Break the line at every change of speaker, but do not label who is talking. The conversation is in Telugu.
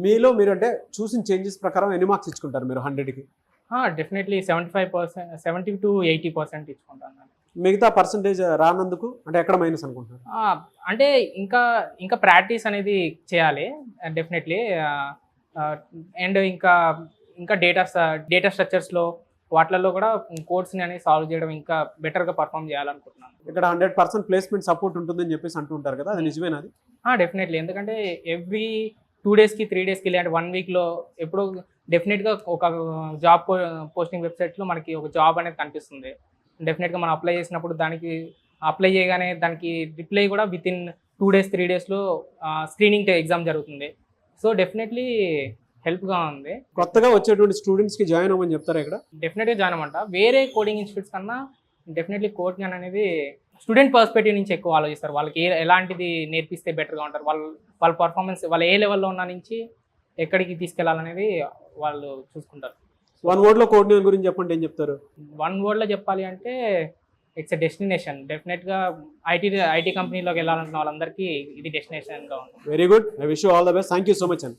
మీలో మీరు అంటే చూసిన చేంజెస్ ప్రకారం ఎన్ని మార్క్స్ ఇచ్చుకుంటారు మీరు 100కి?
డెఫినెట్లీ 75%, 70-80% ఇచ్చుకుంటాను.
మిగతా పర్సంటేజ్ రానందుకు అంటే ఎక్కడ మైనస్ అనుకుంటున్నారు?
అంటే ఇంకా ఇంకా ప్రాక్టీస్ అనేది చేయాలి డెఫినెట్లీ. అండ్ ఇంకా ఇంకా డేటా స్ట్రక్చర్స్లో వాటిలలో కూడా కోడ్స్ని అనేది సాల్వ్ చేయడం ఇంకా బెటర్గా పర్ఫామ్ చేయాలనుకుంటున్నాను.
ఇక్కడ 100% ప్లేస్మెంట్ సపోర్ట్ ఉంటుందని చెప్పేసి అంటుంటారు కదా, అది నిజమేనా? అది
డెఫినెట్లీ. ఎందుకంటే ఎవ్రీ 2 డేస్కి 3 డేస్కి ఇలాంటి 1 వీక్లో ఎప్పుడో డెఫినెట్గా ఒక జాబ్ పోస్టింగ్ వెబ్సైట్లో మనకి ఒక జాబ్ అనేది కనిపిస్తుంది. డెఫినెట్గా మనం అప్లై చేసినప్పుడు దానికి అప్లై చేయగానే దానికి రిప్లై కూడా విత్ ఇన్ 2 డేస్ 3 డేస్లో స్క్రీనింగ్ ఎగ్జామ్ జరుగుతుంది. సో డెఫినెట్లీ హెల్ప్గా ఉంది.
కొత్తగా వచ్చేటువంటి స్టూడెంట్స్కి జాయిన్ అవ్వమని చెప్తారా ఇక్కడ?
డెఫినెట్గా జాయిన్ అవ్వమంట. వేరే కోడింగ్ ఇన్స్టిట్యూట్స్ కన్నా డెఫినెట్లీ కోడింగ్ అనేది స్టూడెంట్ పర్స్పెక్టివ్ నుంచి ఎక్కువ ఆలోచిస్తారు. వాళ్ళకి ఎలాంటిది నేర్పిస్తే బెటర్గా ఉంటారు, వాళ్ళ పర్ఫార్మెన్స్ వాళ్ళు ఏ లెవెల్లో ఉన్న నుంచి ఎక్కడికి తీసుకెళ్లాలనేది వాళ్ళు చూసుకుంటారు.
1 wordలో కోడింగ్ గురించి చెప్పండి, ఏం చెప్తారు?
1 wordలో చెప్పాలి అంటే ఇట్స్ ఎ డెస్టినేషన్. డెఫినెట్గా ఐటీ కంపెనీలోకి వెళ్ళాలనుకున్న వాళ్ళందరికీ ఇది డెస్టినేషన్గా ఉంటుంది.
Very good, I wish you all the best. Thank you so much అండి.